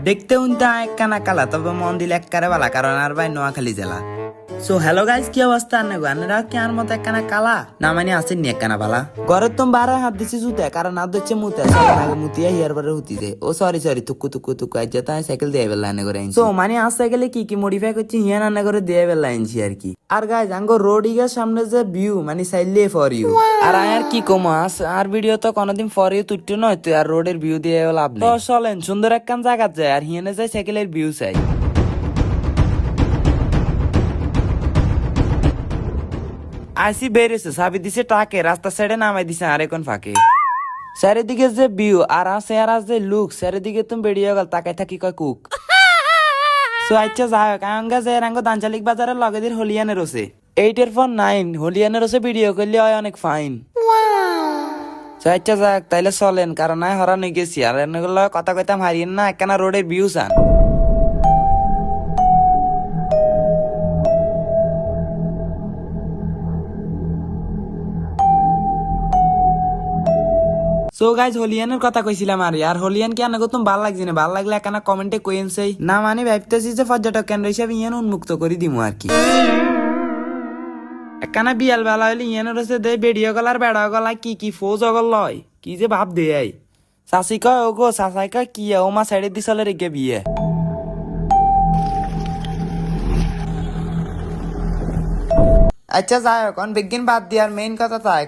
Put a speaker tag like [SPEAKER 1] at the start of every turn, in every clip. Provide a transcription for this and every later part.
[SPEAKER 1] দেখতে উনতে একখানা কালা, তবে মন দিলে এককারে বালা, কারণ আর ভাই নোয়াখালী জেলা। সো হ্যালো গাইস, কি অবস্থা? আন্নারা কি আর মতো একখানা কালা না মানে আসেন নি একখানা বালা। ঘরের তো বারে হাত দিছি জুতে, কারণ হাত দিচ্ছে মুতে আগে মুতিয়া হিয়ার বারে হুতি দে। ও সরি তুকু আজ যেতে সাইকেল দিয়ে বেলা আনে করে। সো মানে আজ সাইকেলে কি মডিফাই করছি হিয়ান আন্না করে দিয়ে বেলা আনছি আর কি। আর গাইস আঙ্গো রোডিগের সামনে যে ভিউ মানে সাইলে ফর ইউ। আর আর কি কম আর ভিডিও তো কোনদিন ফর ইউ তুইতে নয় তুই আর রোডের ভিউ দিয়ে লাভ নেই। তো চলেন সুন্দর একখান জায়গা যায় আর হিয়ানে যায় সাইকেলের ভিউ চাই। আইসি বেরিয়েছে চাবি দিছে টাকে রাস্তা সাইডে নামাই দিছে আর এখন ফাঁকে। চারিদিকে যে ভিউ আর আছে আর যে লুক, চারিদিকে তুমি বেরিয়ে গেল তাকাই থাকি কয় কুক। সো আচ্ছা যাই হোক আঙ্গা যে রাঙ্গ দাঞ্চালিক বাজারের লগে দিয়ে হলিয়ানের রসে 8 হলিয়ানের রসে ভিডিও করলে হয় অনেক ফাইন। আচ্ছা যাক তাইলে চলেন, কারণ নাই হরান হয়ে গেছি আর এগুলো কথা কইতাম হারিয়েন না, একখানা রোডের ভিউ চান। সো গাইজ হলিয়ানের কথা কইছিলাম আর হলিয়ান কি আনা তুমি ভাল লাগছে না? ভাল লাগলে একখানা কমেন্টে কইন সেই না, মানে ভাবতেছি যে পর্যটক কেন্দ্র হিসাবে ইয়ান উন্মুক্ত করে দিমু আর কি। একখানা বিয়াল বেলা হইলে ইয়ানের হচ্ছে দে বেড়িয়ে গল আর বেড়া গলা কি ফৌজ অগল লয় কি যে ভাব দেয়। চাষি কয় ও গো চাষাই কয় কি ও মা সাইডে দিছলে রেগে বিয়ে। আচ্ছা যাই হোক বিজ্ঞান বাদ দিয়ে আর মেইন কথা তাই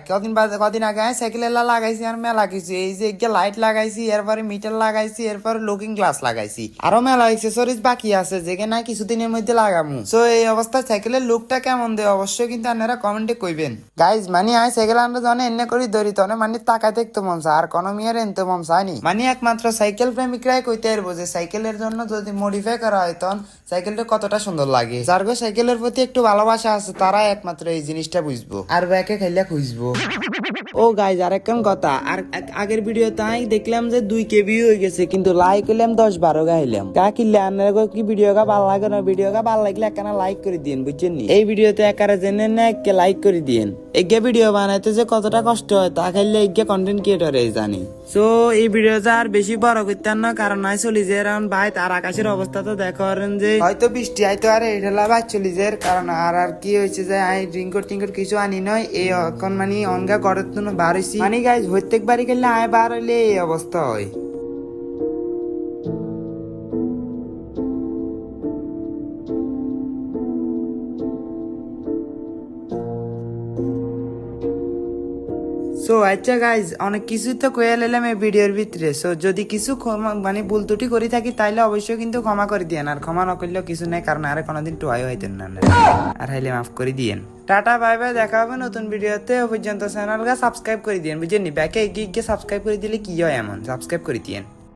[SPEAKER 1] কদিন আগে সাইকেল এলা লাগাইছি আর মেলা কিছু এই যে লাইট লাগাইছি, এরপরে মিটার লাগাইছি, এরপরে লুকিং গ্লাস লাগাইছি, আরো মেলা এক্সেসরিজ বাকি আছে যেখানে কিছুদিনের মধ্যে লাগামু। সো এই অবস্থায় সাইকেলের লুকটা কেমন দেয় অবশ্যই কিন্তু আপনারা কমেন্টে কইবেন। গাইজ মানে সাইকেল আমরা জানে এনে করি ধরি তনে মানে টাকা দেখতে মন চায় আর কোনো মেয়ের এনতে মন চায়নি। মানে একমাত্র সাইকেল প্রেমিকরাই কইতে পারবো যে সাইকেলের জন্য যদি মডিফাই করা হয় তখন সাইকেলটা কতটা সুন্দর লাগে। যার সাইকেলের প্রতি একটু ভালোবাসা আছে তারা একমাত্র এই জিনিসটা বুঝবো আর ব্যাকে খাইলে খুঁজবো। ও গাইজ আর একখান কথা, আর আগের ভিডিও তাই দেখলাম যে 2K ভিউ হয়ে গেছে, কিন্তু লাইক হইলাম 10-12 গাইলাম কা কিনলে আপনারা কি ভিডিও কা ভালো লাগে না? ভিডিও কা ভালো লাগলে একখানা লাইক করে দিন বুঝছেন নি? এই ভিডিওতে একারে জেনে না একে লাইক করে দিন। এগে ভিডিও বানাইতে যে কতটা কষ্ট হয় তা খাইলে এগে কন্টেন্ট ক্রিয়েটর জানি। সো এই ভিডিওটা আর বেশি বড় করতেন না, কারণ নাই চলি যে এখন ভাই তার আকাশের অবস্থা তো দেখেন যে হয়তো বৃষ্টি হয়তো আর এটা ভাই চলি যে কারণ আর কি হয়েছে যে টিঙ্কর কিছু আনি নয় এই এখন মানে অনগা গড়ের জন্য বার হয়েছি মানে গাইজ প্রত্যেকবারই গেলে আয় বার হইলে এই অবস্থা হয়। সো আচ্ছা গাইজ অনেক কিছু তো কয়ে নিলাম এই ভিডিওর ভিতরে। সো যদি কিছু মানে ভুল ত্রুটি করে থাকি তাইলে অবশ্যই কিন্তু ক্ষমা করে দিয়েন, আর ক্ষমা না করলেও কিছু নেই, কারণ আরে কোনোদিন টুয়াই হইতেন না আর হাইলে মাফ করে দিয়েন। টাটা বাই বাই, দেখা হবে নতুন ভিডিওতে। ও পর্যন্ত চ্যানেলটা সাবস্ক্রাইব করে দিয়েন বুঝেননি? ব্যাকে এগিয়ে সাবস্ক্রাইব করে দিলে কি হয় এমন সাবস্ক্রাইব করে দিয়েন।